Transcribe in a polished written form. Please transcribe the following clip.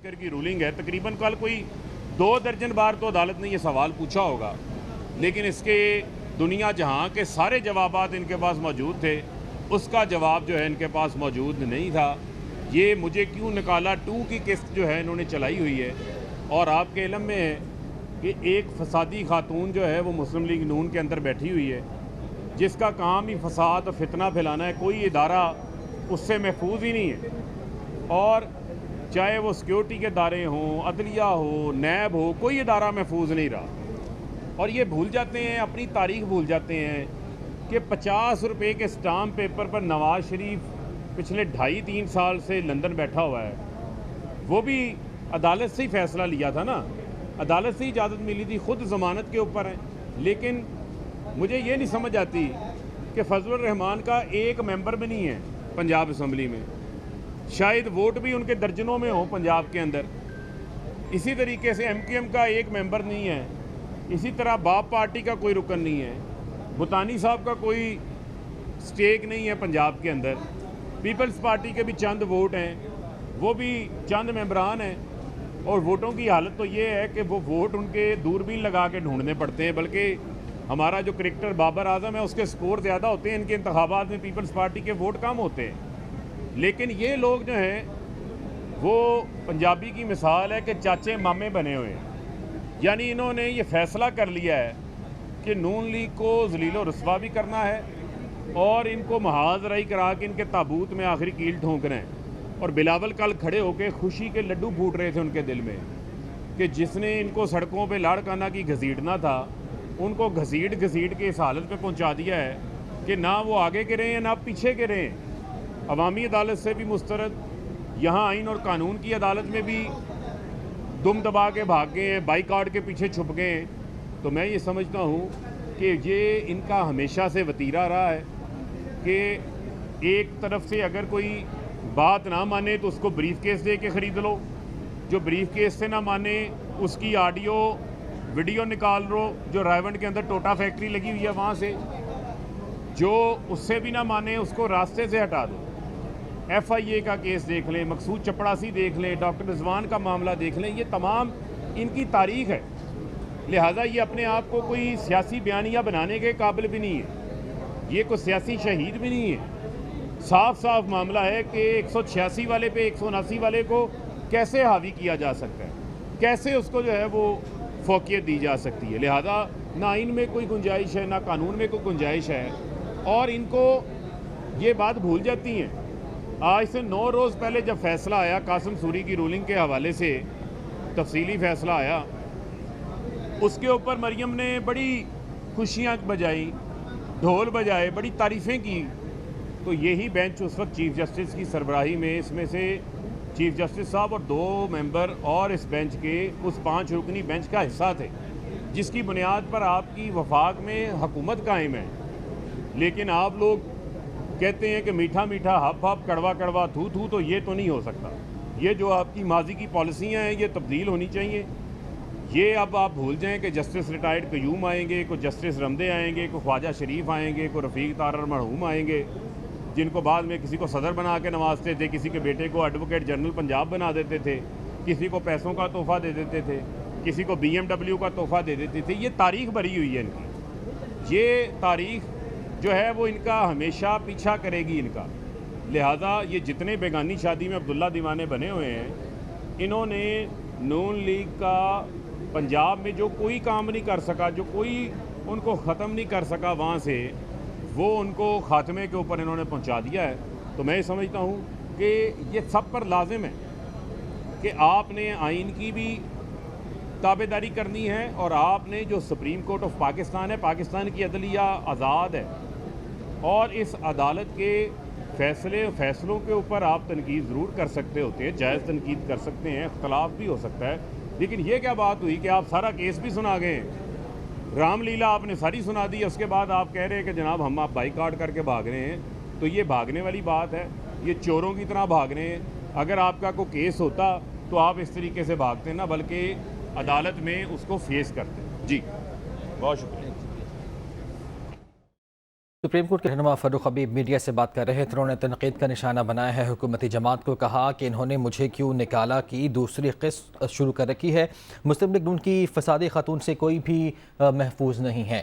Speaker की ruling है, तकरीबन कल कोई 2 दर्जन बार तो अदालत ने ये सवाल पूछा होगा, लेकिन इसके दुनिया जहां के सारे जवाबात इनके पास मौजूद थे, उसका जवाब जो है इनके पास मौजूद नहीं था। ये मुझे क्यों निकाला 2 की किस्त जो है इन्होंने चलाई हुई है। और आपके इल्म में है कि एक फसादी खातून जो है वो मुस्लिम लीग नून के अंदर बैठी हुई है, जिसका काम ही फसाद और फितना फैलाना है। कोई इदारा उससे महफूज ही नहीं है, और चाहे वो सिक्योरिटी के इदारे हों, अदलिया हो, नैब हो, कोई इदारा महफूज नहीं रहा। और ये भूल जाते हैं, अपनी तारीख भूल जाते हैं कि 50 रुपये के स्टाम्प पेपर पर नवाज़ शरीफ पिछले 2.5-3 साल से लंदन बैठा हुआ है। वो भी अदालत से ही फ़ैसला लिया था ना, अदालत से ही इजाज़त मिली थी, ख़ुद ज़मानत के ऊपर है। लेकिन मुझे ये नहीं समझ आती कि फजलुर रहमान का एक मेंबर भी नहीं है पंजाब असम्बली में, शायद वोट भी उनके दर्जनों में हो पंजाब के अंदर। इसी तरीके से MKM का एक मेंबर नहीं है, इसी तरह बाप पार्टी का कोई रुकन नहीं है, भुतानी साहब का कोई स्टेक नहीं है पंजाब के अंदर, पीपल्स पार्टी के भी चंद वोट हैं, वो भी चंद मेंबरान हैं। और वोटों की हालत तो ये है कि वो वोट उनके दूरबीन लगा के ढूंढने पड़ते हैं, बल्कि हमारा जो क्रिकेटर बाबर आजम है उसके स्कोर ज़्यादा होते हैं, इनके इंतखाबात में पीपल्स पार्टी के वोट कम होते हैं। लेकिन ये लोग जो हैं वो पंजाबी की मिसाल है कि चाचे मामे बने हुए हैं। यानी इन्होंने ये फ़ैसला कर लिया है कि नून लीग को ज़लील और रुस्वा भी करना है, और इनको महाज राई करा के इनके ताबूत में आखिरी कील ठोंकना है। और बिलावल कल खड़े होकर खुशी के लड्डू फूट रहे थे उनके दिल में कि जिसने इनको सड़कों पे लाड़काना की घसीटना था, उनको घसीट के इस हालत पे पहुंचा दिया है कि ना वो आगे के रहे हैं ना पीछे के रहे हैं। अवामी अदालत से भी मुस्तरद, यहाँ आइन और कानून की अदालत में भी दुम दबा के भाग गए हैं, बाइकाट के पीछे छुप गए हैं। तो मैं ये समझता हूँ कि ये इनका हमेशा से वतीरा रहा है कि एक तरफ से अगर कोई बात ना माने तो उसको ब्रीफ केस दे के ख़रीद लो, जो ब्रीफ केस से ना माने उसकी ऑडियो वीडियो निकाल लो, जो रायवंड के अंदर टोटा फैक्ट्री लगी हुई है वहाँ से, जो उससे भी ना माने उसको रास्ते से हटा दो। FIA का केस देख लें, मकसूद चपड़ासी देख लें, डॉक्टर रिजवान का मामला देख लें, ये तमाम इनकी तारीख़ है। लिहाजा ये अपने आप को कोई सियासी बयानिया बनाने के काबिल भी नहीं है, ये कोई सियासी शहीद भी नहीं है। साफ साफ मामला है कि 186 वाले पे 179 वाले को कैसे हावी किया जा सकता है, कैसे उसको जो है वो फौकियत दी जा सकती है। लिहाजा ना आइन में कोई गुंजाइश है, ना कानून में कोई गुंजाइश है, और इनको ये बात भूल जाती हैं। आज से 9 रोज़ पहले जब फ़ैसला आया कासिम सूरी की रूलिंग के हवाले से, तफसीली फ़ैसला आया, उसके ऊपर मरियम ने बड़ी खुशियाँ बजाई, ढोल बजाए, बड़ी तारीफ़ें की। तो यही बेंच उस वक्त चीफ़ जस्टिस की सरबराही में, इसमें से चीफ़ जस्टिस साहब और 2 मेंबर और इस बेंच के उस 5 रुकनी बेंच का हिस्सा थे, जिसकी बुनियाद पर आपकी वफाक में हुकूमत कायम है। लेकिन आप लोग कहते हैं कि मीठा मीठा हप हप, कड़वा कड़वा थू थू, तो ये तो नहीं हो सकता। ये जो आपकी माजी की पॉलिसियाँ हैं ये तब्दील होनी चाहिए। ये अब आप भूल जाएं कि जस्टिस रिटायर्ड क़यूम आएंगे, कोई जस्टिस रमदे आएंगे, कोई ख्वाजा शरीफ आएंगे, कोई रफ़ीक तारर मरहूम आएंगे, जिनको बाद में किसी को सदर बना के नवाजते थे, किसी के बेटे को एडवोकेट जनरल पंजाब बना देते थे, किसी को पैसों का तोहफ़ा दे देते थे, किसी को BMW का तोहफ़ा दे देते थे। ये तारीख़ भरी हुई है इनकी, ये तारीख़ जो है वो इनका हमेशा पीछा करेगी इनका। लिहाजा ये जितने बेगानी शादी में अब्दुल्ला दीवाने बने हुए हैं, इन्होंने नून लीग का पंजाब में जो कोई काम नहीं कर सका, जो कोई उनको ख़त्म नहीं कर सका वहाँ से, वो उनको ख़ात्मे के ऊपर इन्होंने पहुंचा दिया है। तो मैं समझता हूं कि ये सब पर लाजिम है कि आपने आइन की भी ताबेदारी करनी है, और आपने जो सुप्रीम कोर्ट ऑफ पाकिस्तान है, पाकिस्तान की अदलिया आज़ाद है, और इस अदालत के फ़ैसलों के ऊपर आप तनकीद ज़रूर कर सकते होते हैं, जायज़ तनकीद कर सकते हैं, इख्तलाफ भी हो सकता है। लेकिन ये क्या बात हुई कि आप सारा केस भी सुना गए, रामलीला आपने सारी सुना दी, उसके बाद आप कह रहे हैं कि जनाब हम आप बाइकाट करके भाग रहे हैं। तो ये भागने वाली बात है, ये चोरों की तरह भाग रहे हैं। अगर आपका कोई केस होता तो आप इस तरीके से भागते ना, बल्कि अदालत में उसको फेस करते। जी बहुत शुक्रिया। سپریم کورٹ کے رہنما فاروق حبیب میڈیا سے بات کر رہے تھے. انہوں نے تنقید کا نشانہ بنایا ہے حکومتی جماعت کو. کہا کہ انہوں نے مجھے کیوں نکالا کی دوسری قسط شروع کر رکھی ہے. مسلم لیگ نون کی فسادی خاتون سے کوئی بھی محفوظ نہیں ہے.